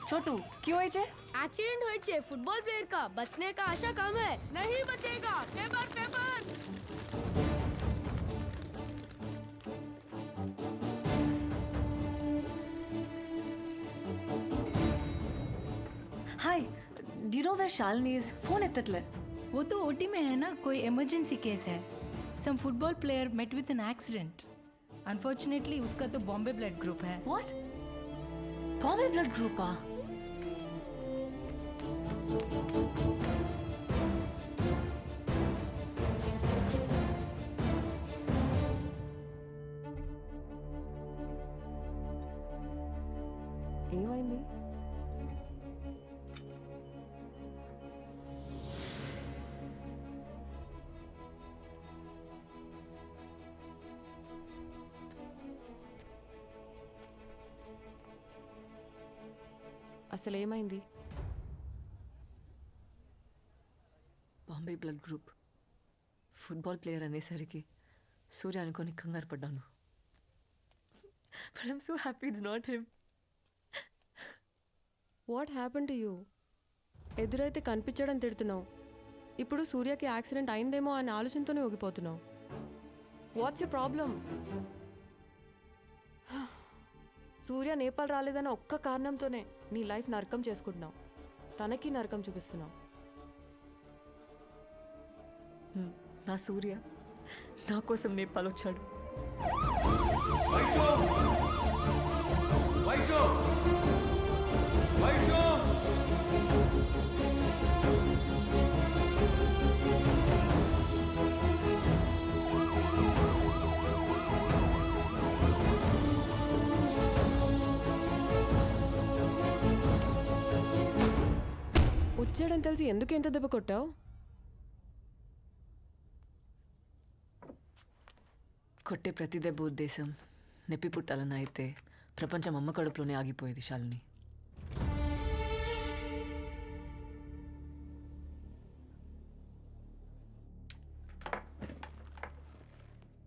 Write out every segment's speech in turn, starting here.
छोटू क्यों आई छे? एक्सीडेंट हुए छे फुटबॉल प्लेयर का बचने का आशा कम है नहीं बचेगा paper paper hi do you know where Shalini is? Phone एत्तट्ले. वो तो ओटी में है ना, कोई इमरजेंसी केस है. Some football player met with an accident. Unfortunately उसका तो बॉम्बे ब्लड ग्रुप है. व्हाट? बॉम्बे ब्लड ग्रुप आ? ఏమైంది అసలు ఏమైంది Bombay blood group football player అనేసరికి సూర్య అనుకొని కంగారు పడ్డాను. But I'm so happy it's not him. What happen to you ఎదురైతే కనిపించడం తిడుతున్నావు ఇప్పుడు సూర్యకి యాక్సిడెంట్ అయిందేమో అనే ఆలోచనతోనే ఊగిపోతున్నావు. What's you problem? Surya Nepal రాలేదన్న ఒక్క కారణంతోనే నీ లైఫ్ నరకం చేసుకుంటున్నావు. తనకి నరకం చూపిస్తున్నావు. నా సూర్య నా కోసం నేపాల్ వచ్చాడు. వచ్చాడని తెలిసి ఎందుకు ఎంత దెబ్బ కొట్టావు? కొట్టే ప్రతి దెబ్బ ఉద్దేశం నొప్పి పుట్టాలని అయితే ప్రపంచం అమ్మ కడుపులోనే ఆగిపోయేది శాలిని.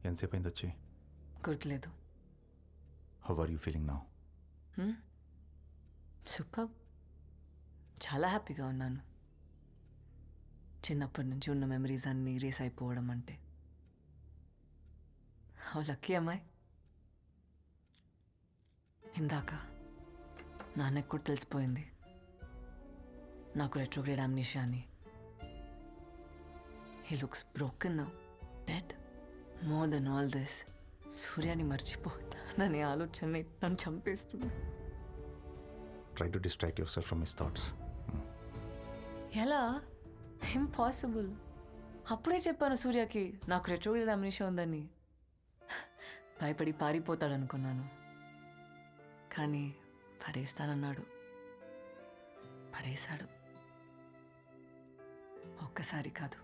ఎంతసేపు అయింది వచ్చి? గుర్తులేదు. How are you feeling now? Super. చాలా హ్యాపీగా ఉన్నాను. చిన్నప్పటి నుంచి ఉన్న మెమరీస్ అన్నీ రేస్ అయిపోవడం అంటే హౌ లక్కీ అమ్మాయి. ఇందాక నాన్నకు కూడా తెలిసిపోయింది నాకు రెట్రోగ్రేడ్ అమ్నీషియా అని. He looks broken now, dead. More then all this, సూర్యాని మర్చిపోతాననే ఆలోచన నన్ను చంపేస్తుంది. Try to distract yourself from his thoughts. ఎలా? ఇంపాసిబుల్. అప్పుడే చెప్పాను సూర్యకి నాకు రెట్రోగ్రేడ్ అమ్నీషియా ఉందని. భయపడి పారిపోతాడనుకున్నాను, కానీ పడేస్తానన్నాడు. పడేశాడు. ఒక్కసారి కాదు,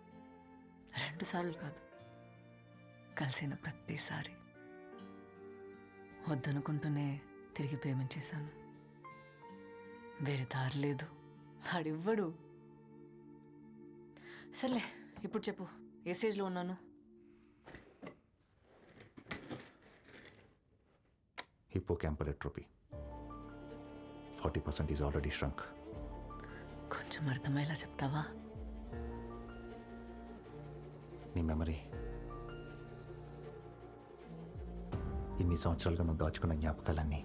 2 సార్లు కాదు, కలిసిన ప్రతిసారి. వద్దనుకుంటూనే తిరిగి ప్రేమించేశాను. వేరే దారి లేదు. వాడివ్వడు. సర్లే, ఇప్పుడు చెప్పు, ఏ స్టేజ్లో ఉన్నాను? Hippocampal atrophy 40% is already shrunk. కొంచెం అర్థమయ్యేలా చెప్తావా? నీ మెమరీ, ఇన్ని సంవత్సరాలుగా నువ్వు దాచుకున్న జ్ఞాపకాలన్నీ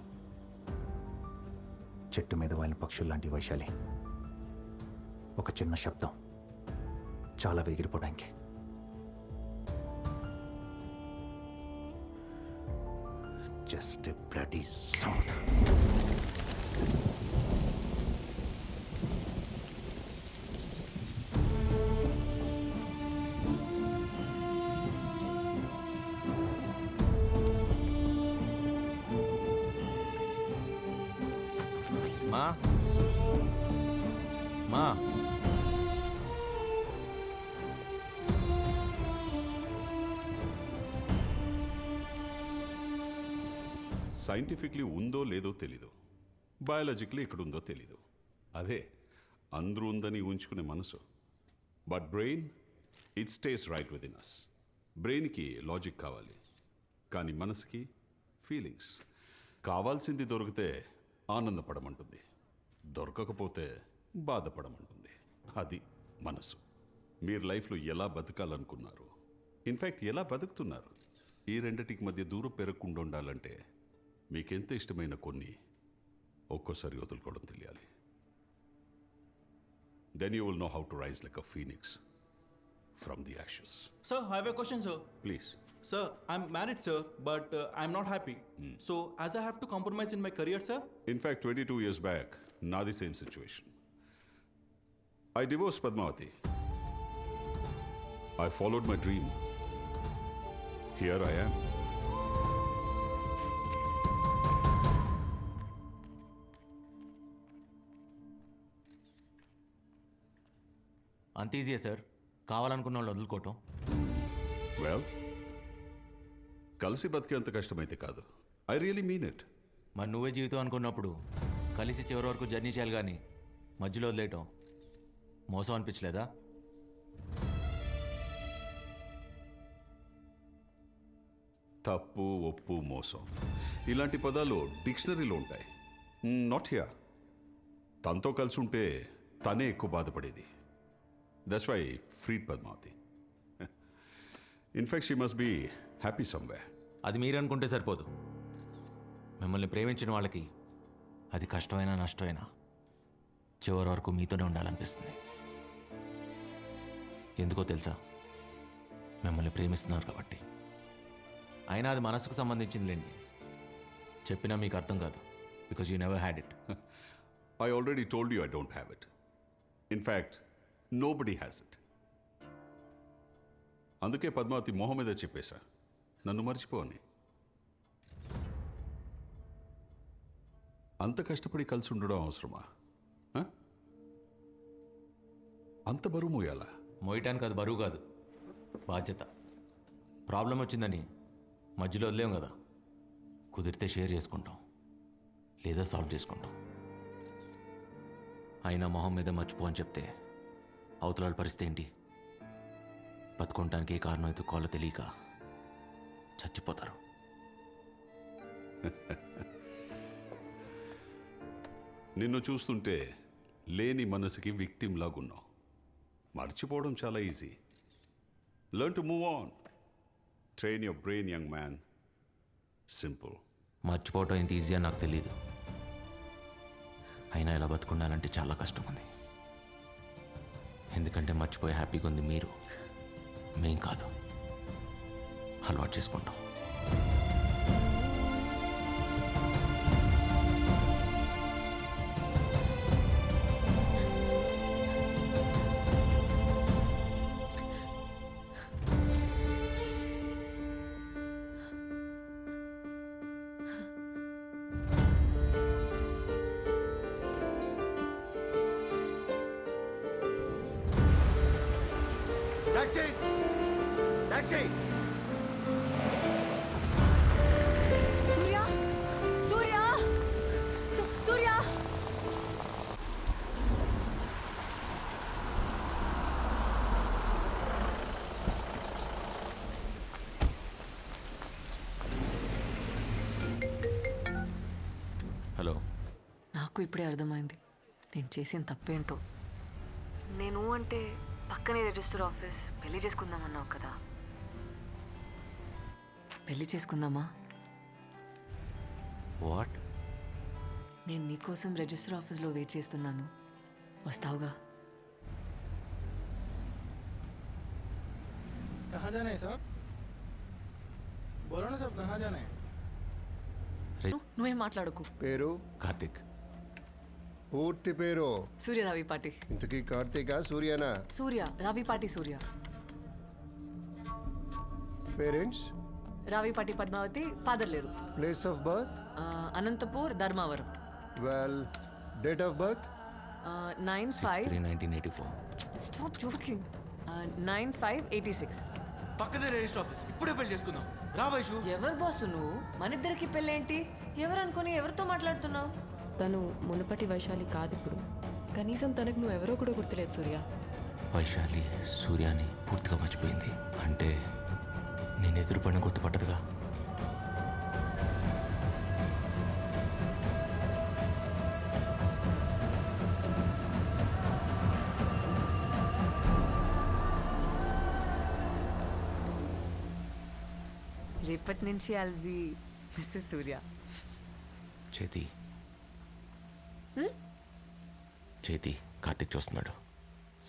చెట్టు మీద వాలిన పక్షులు లాంటి వైశాలి. ఒక చిన్న శబ్దం చాలా ఎగిరిపోవడానికి. Just a bloody sound. మా మా సైంటిఫిక్లీ ఉందో లేదో తెలీదు, బయాలజిక్లీ ఇక్కడ ఉందో తెలీదు. అదే అందరూ ఉందని ఊహించుకునే మనసు. But brain, it stays right within us. బ్రెయిన్కి లాజిక్ కావాలి, కానీ మనసుకి ఫీలింగ్స్. కావాల్సింది దొరికితే ఆనందపడమంటుంది. దొరకకపోతే బాధపడమంటుంది. అది మనసు. మీరు లైఫ్లో ఎలా బతకాలనుకున్నారు, ఇన్ఫ్యాక్ట్ ఎలా బతుకుతున్నారు, ఈ రెండిటికి మధ్య దూరం పెరగకుండా ఉండాలంటే మీకెంత ఇష్టమైన కొన్ని ఒక్కోసారి వదులుకోవడం తెలియాలి. Then you will know how to rise like a phoenix from the ashes. Sir, I have a question, sir. Please. Sir, I'm married, sir, but I'm not happy. So, as I have to compromise in my career, sir. In fact 22 years back, నాది same situation. I divorced Padmavati. I followed my dream. Here I am. అంత ఈజీయే sir, కావాలనుకున్న వాళ్ళు వదులుకోవటం. Well, కలిసి బతికేంత కష్టమైతే కాదు. I really mean it. మరి నువ్వే జీవితం అనుకున్నప్పుడు కలిసి చివరి వరకు జర్నీ చేయాలి, కానీ మధ్యలో వదిలేయటం మోసం అనిపించలేదా? తప్పు, ఒప్పు, మోసం ఇలాంటి పదాలు డిక్షనరీలో ఉంటాయి. Not here. తనతో కలిసి ఉంటే తనే ఎక్కువ బాధపడేది. That's why freed Padmavati. In fact she must be happy somewhere. అది మీరు అనుకుంటే సరిపోదు. మిమ్మల్ని ప్రేమించిన వాళ్ళకి అది కష్టమైనా నష్టమైనా చివరి వరకు మీతోనే ఉండాలనిపిస్తుంది. ఎందుకో తెలుసా? మిమ్మల్ని ప్రేమిస్తున్నారు కాబట్టి. అయినా అది మనసుకు సంబంధించిందిలేండి. చెప్పినా మీకు అర్థం కాదు, because you never had it. I already told you I don't have it. In fact, nobody has it. అందుకే పద్మావతి మొహం మీద చెప్పేశా, నన్ను మర్చిపోని. అంత కష్టపడి కలిసి ఉండడం అవసరమా? అంత బరువు మోయాలా? మోయటానికి అది బరువు కాదు, బాధ్యత. ప్రాబ్లం వచ్చిందని మధ్యలో వదిలేం కదా. కుదిరితే షేర్ చేసుకుంటాం, లేదా సాల్వ్ చేసుకుంటాం. అయినా మొహం మీద మర్చిపో అని చెప్తే అవతల పరిస్థితి ఏంటి? బతుకుంటానికి ఏ కారణం ఎత్తుకోవాలో తెలియక చచ్చిపోతారు. నిన్ను చూస్తుంటే లేని మనసుకి విక్టిమ్ లాగున్నావు. మర్చిపోవడం చాలా easy. Learn to move on. Train your brain, young man. Simple. మర్చిపోవటం ఎంత ఈజీ అని నాకు తెలియదు. అయినా ఇలా బతుకుండాలంటే చాలా కష్టం ఉంది. ఎందుకంటే మర్చిపోయి హ్యాపీగా ఉంది మీరు, మేం కాదు. అలవాటు చేసుకుంటాం. సూర్య, సూర్య, సూర్య. హలో. నాకు ఇప్పుడే అర్థమైంది నేను చేసిన తప్పేంటో. నేను అంటే పక్కనే రిజిస్టర్ ఆఫీస్, పెళ్లి చేసుకుందామన్నావు కదా. పెళ్లి చేసుకుందామా? వాట్? నేను నీకోసం రిజిస్టర్ ఆఫీస్లో వెయిట్ చేస్తున్నాను, వస్తావుగా? कहाँ जाना है साहब? बोलो ना साहब, कहाँ जाना है? నువ్వేం మాట్లాడకు. పేరు కార్తిక్. పూర్తి పేరు సూర్య రావిపాటి. ఇంతకీ కార్తీక సూర్యనా? సూర్య రావిపాటి సూర్య. పేరెంట్స్? రావిపాటి పద్మావతి. ఫాదర్ లేరు. Place of birth? Anantapur, Dharmavaram. Well, date of birth? 9/5. 1984. Stop joking. 9/5/86. పక్కనే రిజిస్టర్ ఆఫీస్. ఇప్పుడే పెళ్లి చేసుకుందాం. రా వైషు. ఎవరు బాసు నువ్వు? మనిద్దరికి పెళ్ళేంటి? ఎవరు అనుకుని ఎవరితో మాట్లాడుతున్నావు? తను మునుపటి వైశాలి కాదు ఇప్పుడు. కనీసం తనకు నువ్వెవరో కూడా గుర్తులేదు సూర్య. వైశాలి సూర్యాని పూర్తిగా మర్చిపోయింది. అంటే నేను ఎదురుపడిన గుర్తుపట్టదుగా. రేపటి నుంచి ఐల్ బి మిస్సెస్ సూర్య. చేతి చేతి కార్తిక్ చూస్తున్నాడు.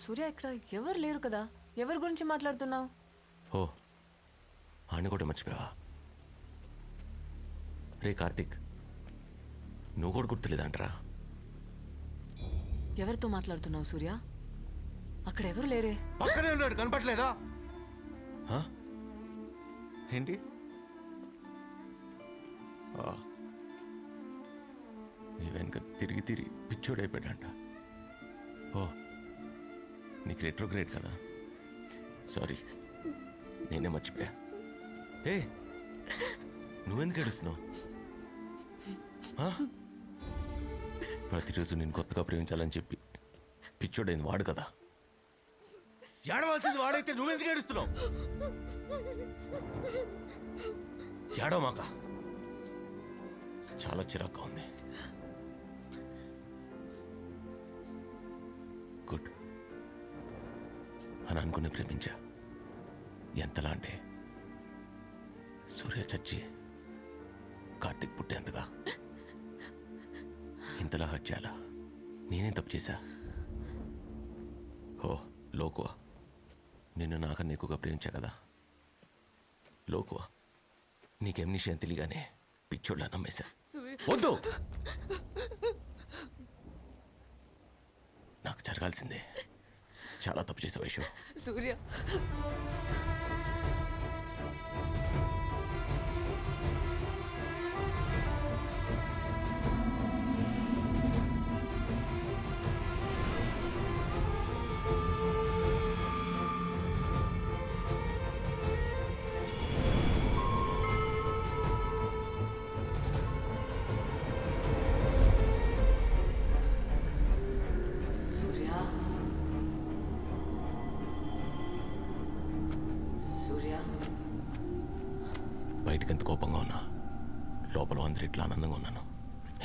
సూర్య ఇక్కడ ఎవరు లేరు కదా, ఎవరి గురించి మాట్లాడుతున్నావు? ఓ ఆని కూడా మర్చిపోయావా? రే కార్తిక్, నువ్వు కూడా గుర్తులేదంటరా? ఎవరితో మాట్లాడుతున్నావు సూర్య? అక్కడ ఎవరు లేరే. పక్కనే ఉన్నాడు, కనపట్లేదా? ఏంటి? నీ వెనక తిరిగి తిరిగి పిచ్చోడైపోయాడంట. ఓ నీకు రెట్రోగ్రేడ్ కదా, సారీ నేనే మర్చిపోయా. ఏ నువ్వెందుకు ఏడుస్తున్నావు? ప్రతిరోజు నేను కొత్తగా ప్రేమించాలని చెప్పి పిచ్చోడైంది వాడు కదా. ఏడవలసింది వాడైతే నువ్వెందుకు ఏడుస్తున్నావు? ఏడవ మాక చాలా చిరాగ్గా ఉంది. గుడ్ అని అనుకుని ప్రేమించా. ఎంతలా అంటే సూర్య చచ్చి కార్తిక్ పుట్టేంతగా. ఇంతలా హర్ట్ చేయాలా? నేనే తప్పు చేశా. ఓ లోకువా, నిన్ను నాకన్నా ఎక్కువగా ప్రేమించా కదా. లోకువా, నీకేం నిషయం తెలియగానే పిచ్చోళ్ళ నమ్మేశా. వద్దు, నాకు జరగాల్సిందే. చాలా తప్పు చేసే వైషు. సూర్య బయటకు ఎంత కోపంగా ఉన్నా లోపల అందరూ ఇట్లా ఆనందంగా ఉన్నాను.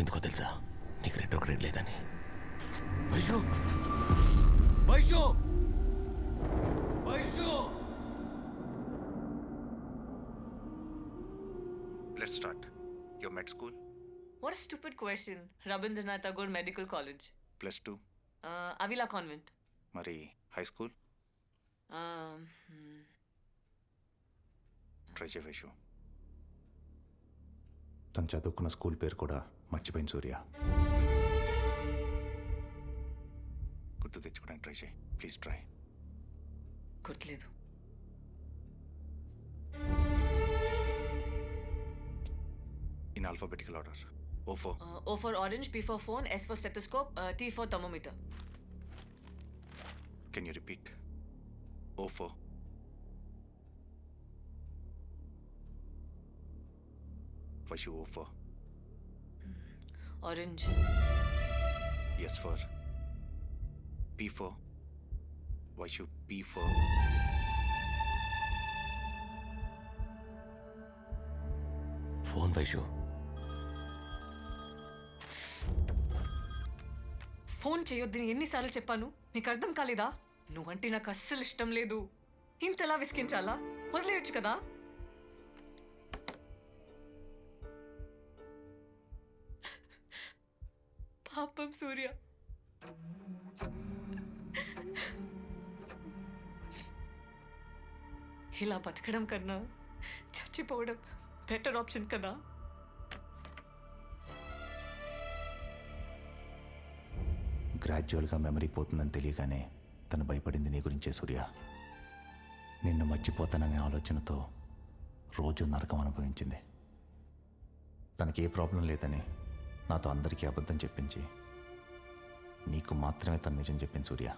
ఎందుకో తెలుసా? నీకు రెట్రోగ్రేడ్ లేదని. Vaishu Vaishu Vaishu Let's start. Your med school? What a stupid question. Rabindranath Tagore Medical College. +2. Avila Convent. మరి హై స్కూల్? ట్రై చేయ వైషు. తను చదువుకున్న స్కూల్ పేరు కూడా మర్చిపోయింది సూర్య. గుర్తు తెచ్చుకోవడానికి ట్రై చేయి ప్లీజ్. ట్రై. గుర్తులేదు. In alphabetical order. O4. O for orange, P for phone, S for stethoscope, T for thermometer. Can you repeat? O4. Vaishu O4. Orange. S for P4. Vaishu P4. Phone Vaishu. Phone చేయొద్దని ఎన్నిసార్లు చెప్పాను? నీకు అర్థం కాలేదా? నువ్వంటే నాకు అస్సలు ఇష్టం లేదు. ఇంతలా విసిగించాలా? వదిలేయచ్చు కదా. పాపం సూర్య. ఇలా బతకడం కన్నా చచ్చిపోవడం బెటర్ ఆప్షన్ కదా. గ్రాడ్యువల్గా మెమరీ పోతుందని తెలియగానే తను భయపడింది నీ గురించే సూర్య. నిన్ను మర్చిపోతాననే ఆలోచనతో రోజు నరకం అనుభవించింది. తనకి ఏ ప్రాబ్లం లేదని నాతో అందరికీ అబద్ధం చెప్పించి నీకు మాత్రమే తను నిజం చెప్పింది సూర్య.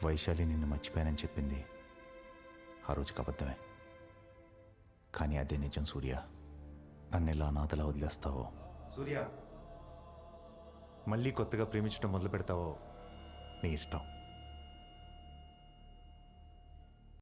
వైశాలి నిన్ను మర్చిపోయానని చెప్పింది ఆ రోజుకి అబద్ధమే. కానీ అదే నిజం సూర్య. నన్ను ఎలా అనాథలా వదిలేస్తావో సూర్య, మళ్ళీ కొత్తగా ప్రేమించడం మొదలు పెడతావో నీ ఇష్టం.